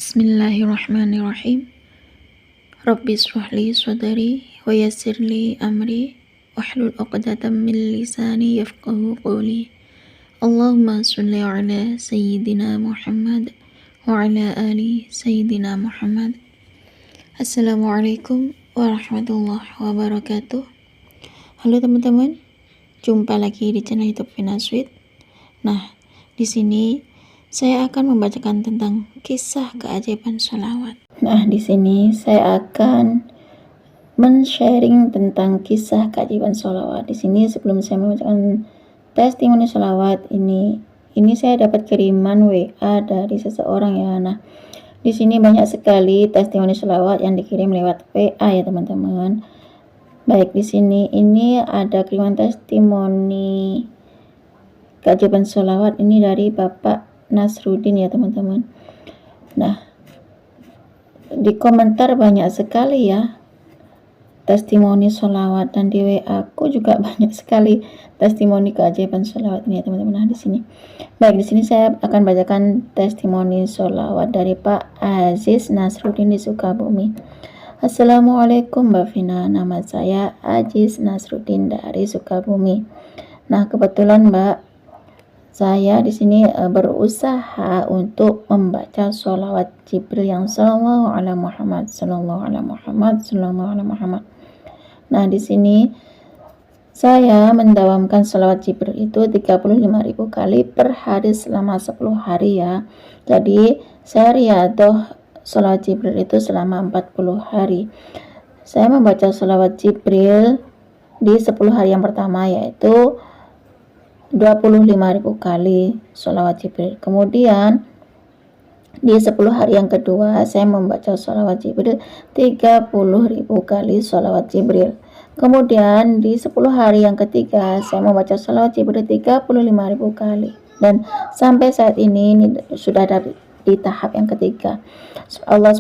Bismillahirrahmanirrahim. Rabbi shrah li sadri wa yassir li amri wahlul 'uqdatam min lisani yafqahu qawli. Allahumma shalli ala sayyidina Muhammad wa ala ali sayyidina Muhammad. Assalamualaikum warahmatullahi wabarakatuh. Halo teman-teman, jumpa lagi di channel YouTube Vina Sweet. Nah, di sini saya akan membacakan tentang kisah keajaiban sholawat. Nah, di sini saya akan men-sharing tentang kisah keajaiban sholawat. Di sini sebelum saya membacakan testimoni sholawat ini saya dapat kiriman WA dari seseorang ya. Nah, di sini banyak sekali testimoni sholawat yang dikirim lewat WA ya teman-teman. Baik, di sini ini ada kiriman testimoni keajaiban sholawat ini dari Bapak Nasruddin ya teman-teman. Nah, di komentar banyak sekali ya testimoni sholawat, dan di WA aku juga banyak sekali testimoni keajaiban sholawat ini ya teman-teman. Nah, di sini baik, di sini saya akan bacakan testimoni sholawat dari Pak Aziz Nasruddin di Sukabumi. Assalamualaikum Mbak Vina, nama saya Aziz Nasruddin dari Sukabumi. Nah, kebetulan Mbak, saya di sini berusaha untuk membaca sholawat Jibril yang sallallahu ala Muhammad, sallallahu ala Muhammad, sallallahu ala Muhammad. Nah, di sini saya mendawamkan sholawat Jibril itu 35.000 kali per hari selama 10 hari ya. Jadi saya riadoh sholawat Jibril itu selama 40 hari. Saya membaca sholawat Jibril di 10 hari yang pertama, yaitu 25.000 kali sholawat Jibril. Kemudian di 10 hari yang kedua saya membaca sholawat Jibril 30.000 kali sholawat Jibril. Kemudian di 10 hari yang ketiga saya membaca sholawat Jibril 35.000 kali. Dan sampai saat ini sudah ada di tahap yang ketiga. Allah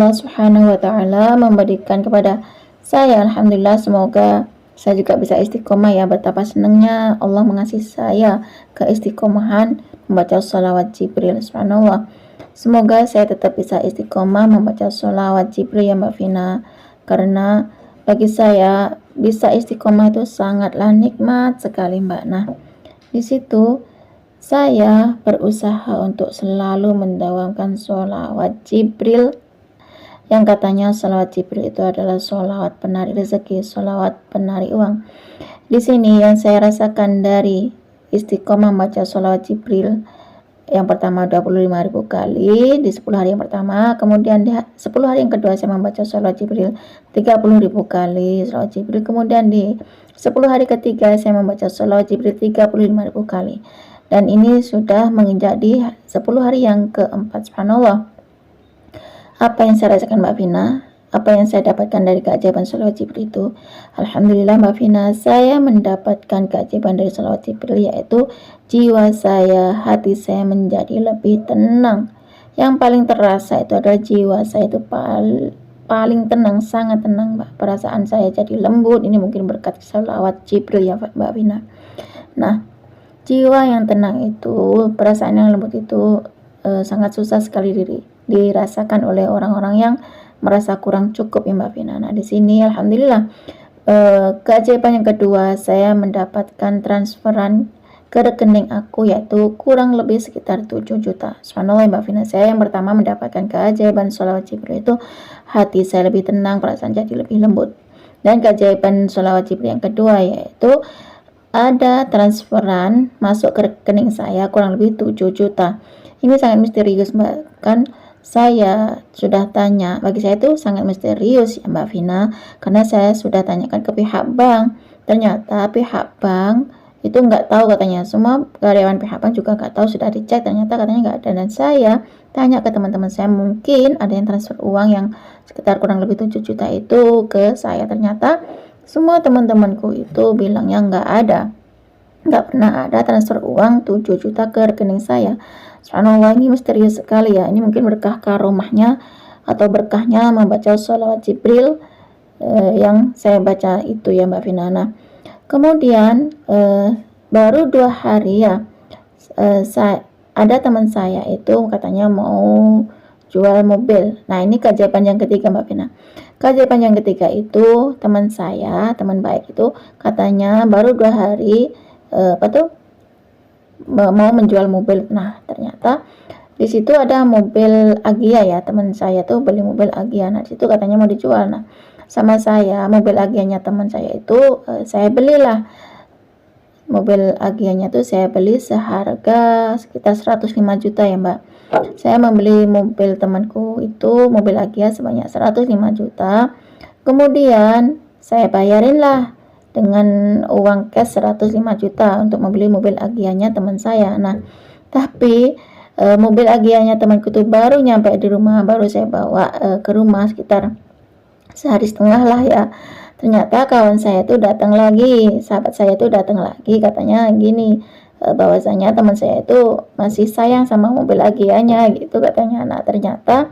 Subhanahu wa ta'ala memberikan kepada saya, alhamdulillah, semoga saya juga bisa istiqomah ya. Betapa senangnya Allah mengasihi saya keistiqomahan membaca sholawat Jibril. Subhanallah. Semoga saya tetap bisa istiqomah membaca sholawat Jibril ya Mbak Vina. Karena bagi saya bisa istiqomah itu sangatlah nikmat sekali Mbak. Nah, di situ saya berusaha untuk selalu mendawamkan sholawat Jibril, yang katanya sholawat Jibril itu adalah sholawat penarik rezeki, sholawat penarik uang. Di sini yang saya rasakan dari istiqomah membaca sholawat Jibril, yang pertama 25.000 kali di 10 hari yang pertama, kemudian di 10 hari yang kedua saya membaca sholawat Jibril 30.000 kali sholawat Jibril, kemudian di 10 hari ketiga saya membaca sholawat Jibril 35.000 kali, dan ini sudah menginjak di 10 hari yang keempat. Subhanallah. Apa yang saya rasakan Mbak Vina, apa yang saya dapatkan dari keajaiban sholawat Jibril itu, alhamdulillah Mbak Vina, saya mendapatkan keajaiban dari sholawat Jibril, yaitu jiwa saya, hati saya menjadi lebih tenang. Yang paling terasa itu adalah jiwa saya itu paling tenang, sangat tenang Mbak. Perasaan saya jadi lembut, ini mungkin berkat sholawat Jibril ya Mbak Vina. Nah, jiwa yang tenang itu, perasaan yang lembut itu sangat susah sekali dirasakan oleh orang-orang yang merasa kurang cukup ya Mbak Vina. Nah, di sini alhamdulillah keajaiban yang kedua, saya mendapatkan transferan ke rekening aku, yaitu kurang lebih sekitar 7 juta. Subhanallah Mbak Vina, saya yang pertama mendapatkan keajaiban sholawat Jibril itu hati saya lebih tenang, perasaan jadi lebih lembut. Dan keajaiban sholawat Jibril yang kedua, yaitu ada transferan masuk ke rekening saya kurang lebih 7 juta. Ini sangat misterius Mbak, kan saya sudah tanya, bagi saya itu sangat misterius ya Mbak Vina, karena saya sudah tanyakan ke pihak bank, ternyata pihak bank itu nggak tahu katanya, semua karyawan pihak bank juga nggak tahu, sudah dicek ternyata katanya nggak ada. Dan saya tanya ke teman-teman saya, mungkin ada yang transfer uang yang sekitar kurang lebih 7 juta itu ke saya, ternyata semua teman-temanku itu bilangnya nggak pernah ada transfer uang 7 juta ke rekening saya. Subhanallah, ini misterius sekali ya. Ini mungkin berkah karomahnya atau berkahnya membaca sholawat Jibril yang saya baca itu ya Mbak Vina. Nah, kemudian baru 2 hari ya, ada teman saya itu katanya mau jual mobil. Nah, ini keajaiban yang ketiga Mbak Vina. Keajaiban yang ketiga itu teman saya, teman baik itu katanya baru 2 hari mau menjual mobil. Nah, ternyata di situ ada mobil Agya ya, teman saya tuh beli mobil Agya. Nah, di situ katanya mau dijual. Nah, sama saya mobil Agyanya teman saya itu saya belilah. Mobil Agyanya tuh saya beli seharga sekitar 105 juta ya Mbak. Saya membeli mobil temanku itu mobil Agya sebanyak 105 juta. Kemudian saya bayarin lah dengan uang cash 105 juta untuk membeli mobil Agyanya teman saya. Nah, tapi mobil Agyanya temanku tuh baru nyampe di rumah, baru saya bawa ke rumah sekitar sehari setengah lah ya. Ternyata kawan saya tuh datang lagi, sahabat saya tuh datang lagi, katanya gini, bahwasanya teman saya itu masih sayang sama mobil Agyanya gitu katanya. Nah, ternyata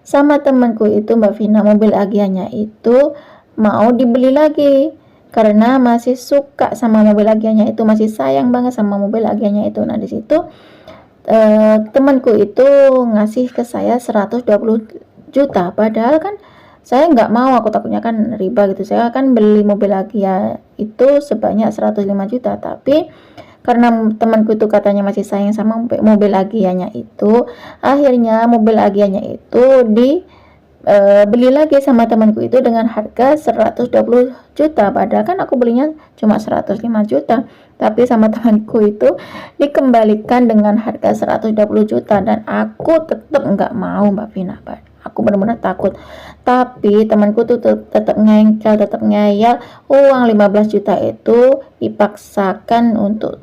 sama temanku itu Mbak Vina, mobil Agyanya itu mau dibeli lagi karena masih suka sama mobil Agyanya itu, masih sayang banget sama mobil Agyanya itu. Nah, di situ temanku itu ngasih ke saya 120 juta, padahal kan saya nggak mau, aku takutnya kan riba gitu. Saya kan beli mobil Agya itu sebanyak 105 juta, tapi karena temanku itu katanya masih sayang sama mobil Agyanya itu, akhirnya mobil Agyanya itu beli lagi sama temanku itu dengan harga 120 juta, padahal kan aku belinya cuma 105 juta, tapi sama temanku itu dikembalikan dengan harga 120 juta dan aku tetap nggak mau Mbak Vina. Aku benar-benar takut, tapi temanku tuh tetap ngeyel uang 15 juta itu dipaksakan untuk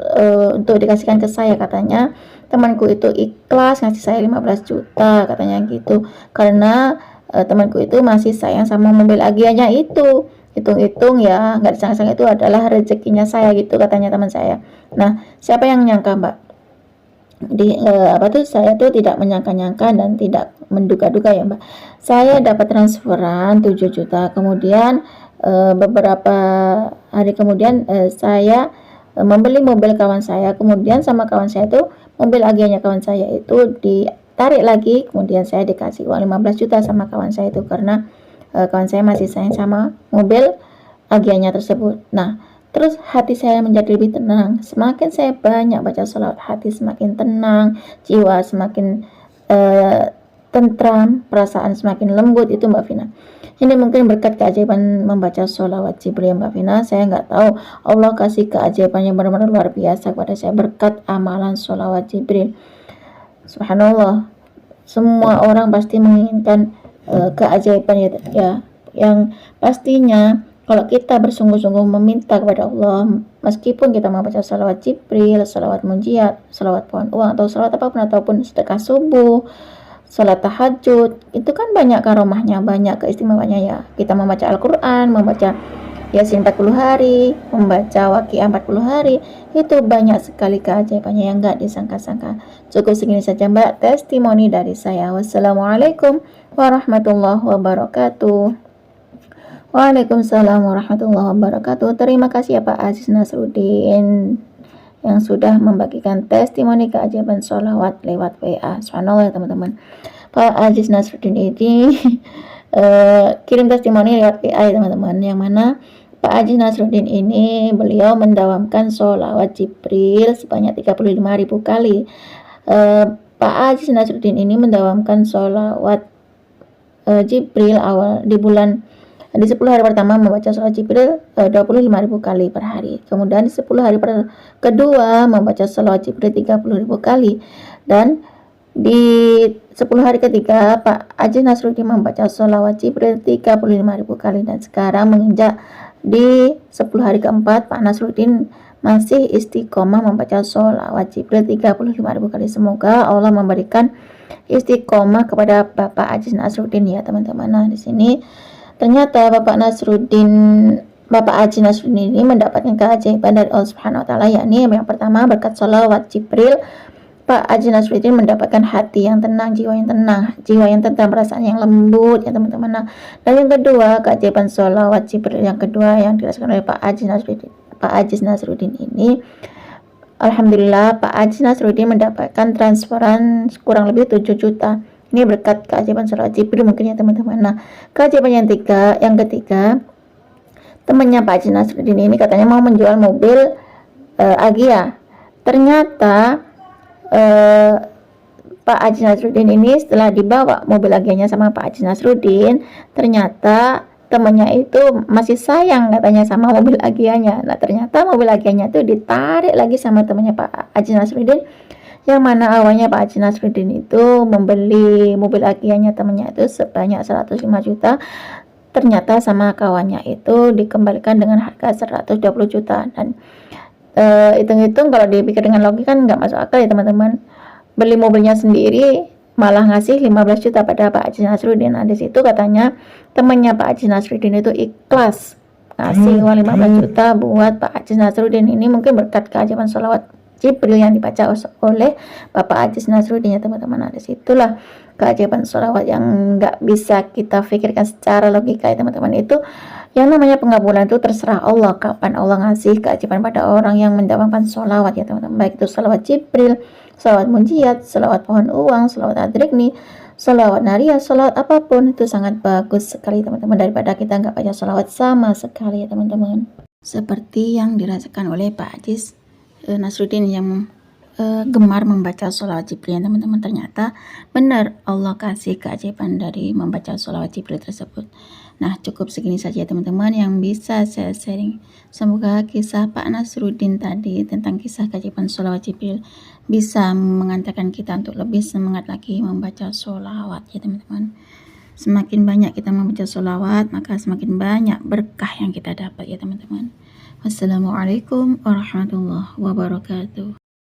dikasihkan ke saya. Katanya temanku itu ikhlas ngasih saya 15 juta katanya gitu, karena temanku itu masih sayang sama mobil Agyanya itu. Hitung-hitung ya nggak disangka-sangka itu adalah rezekinya saya gitu katanya teman saya. Nah, siapa yang nyangka Mbak, saya tuh tidak menyangka-nyangka dan tidak menduga-duga ya Mbak, saya dapat transferan 7 juta. Kemudian beberapa hari kemudian saya membeli mobil kawan saya, kemudian sama kawan saya itu mobil Agyanya kawan saya itu ditarik lagi, kemudian saya dikasih uang 15 juta sama kawan saya itu karena kawan saya masih sayang sama mobil Agyanya tersebut. Nah, terus hati saya menjadi lebih tenang. Semakin saya banyak baca sholawat, hati semakin tenang, jiwa semakin tentram, perasaan semakin lembut itu Mbak Vina. Ini mungkin berkat keajaiban membaca sholawat Jibril Mbak Vina. Saya nggak tahu, Allah kasih keajaiban yang benar-benar luar biasa kepada saya berkat amalan sholawat Jibril. Subhanallah, semua orang pasti menginginkan keajaiban ya, yang pastinya kalau kita bersungguh-sungguh meminta kepada Allah, meskipun kita membaca salawat Jibril, salawat munjiat, salawat pohon uang, atau salawat apapun, ataupun sedekah subuh, salat tahajud, itu kan banyak karomahnya, banyak keistimewaannya ya. Kita membaca Al-Quran, membaca Yasin 40 hari, membaca Waqiah 40 hari, itu banyak sekali keajaibannya yang gak disangka-sangka. Cukup segini saja Mbak, testimoni dari saya. Wassalamualaikum warahmatullahi wabarakatuh. Waalaikumsalam warahmatullahi wabarakatuh. Terima kasih ya Pak Aziz Nasruddin yang sudah membagikan testimoni keajaiban sholawat lewat WA. Subhanallah ya teman-teman. Pak Aziz Nasruddin ini kirim testimoni lewat WA ya teman-teman, yang mana Pak Aziz Nasruddin ini beliau mendawamkan sholawat Jibril sebanyak 35.000 kali. Pak Aziz Nasruddin ini mendawamkan sholawat Jibril awal di 10 hari pertama membaca sholawat Jibril 25.000 kali per hari. Kemudian di 10 hari kedua membaca sholawat Jibril 30.000 kali. Dan di 10 hari ketiga Pak Aziz Nasruddin membaca sholawat Jibril 35.000 kali. Dan sekarang menginjak di 10 hari keempat Pak Nasruddin masih istiqomah membaca sholawat Jibril 35.000 kali. Semoga Allah memberikan istiqomah kepada Bapak Aziz Nasruddin ya teman-teman. Nah, di sini ternyata Bapak Aziz Nasruddin ini mendapatkan keajaiban dari Allah Subhanahu wa taala, yakni yang pertama berkat sholawat Jibril, Pak Aziz Nasruddin mendapatkan hati yang tenang, jiwa yang tenang, perasaan yang lembut ya teman-teman. Nah, dan yang kedua, keajaiban sholawat Jibril yang kedua yang dirasakan oleh Pak Aziz Nasruddin ini, alhamdulillah Pak Aziz Nasruddin mendapatkan transferan kurang lebih 7 juta Ini berkat keajaiban sholawat Jibril mungkin ya teman-teman. Nah, keajaiban yang ketiga, temannya Pak Haji Nasruddin ini katanya mau menjual mobil Agya. Ternyata Pak Haji Nasruddin ini setelah dibawa mobil Agyanya sama Pak Haji Nasruddin, ternyata temannya itu masih sayang katanya sama mobil Agyanya. Nah, ternyata mobil Agyanya itu ditarik lagi sama temannya Pak Haji Nasruddin, yang mana awalnya Pak Haji Nasruddin itu membeli mobil Agyanya temannya itu sebanyak 105 juta. Ternyata sama kawannya itu dikembalikan dengan harga 120 juta. Dan hitung-hitung kalau dipikir dengan logika kan nggak masuk akal ya teman-teman. Beli mobilnya sendiri malah ngasih 15 juta pada Pak Haji Nasruddin. Nah, di situ katanya temannya Pak Haji Nasruddin itu ikhlas ngasih uang 15 juta buat Pak Haji Nasruddin. Ini mungkin berkat keajaiban sholawat Jibril yang dibaca oleh Bapak Haji Nasruddin ya teman-teman. Nah, disitulah keajaiban sholawat yang nggak bisa kita pikirkan secara logika ya teman-teman. Itu yang namanya pengabulan itu terserah Allah kapan Allah ngasih keajaiban pada orang yang mendapatkan sholawat ya teman-teman. Baik itu sholawat Jibril, sholawat munjiat, sholawat pohon uang, sholawat adrikni, sholawat naria, sholawat apapun itu sangat bagus sekali teman-teman, daripada kita nggak baca sholawat sama sekali ya teman-teman. Seperti yang dirasakan oleh Pak Haji Nasruddin yang gemar membaca sholawat Jibril teman-teman. Ternyata benar Allah kasih keajaiban dari membaca sholawat Jibril tersebut. Nah, cukup segini saja teman-teman yang bisa saya sharing. Semoga kisah Pak Nasruddin tadi tentang kisah keajaiban sholawat Jibril bisa mengantarkan kita untuk lebih semangat lagi membaca sholawat ya teman-teman. Semakin banyak kita membaca sholawat, maka semakin banyak berkah yang kita dapat ya teman-teman. Wassalamualaikum warahmatullahi wabarakatuh.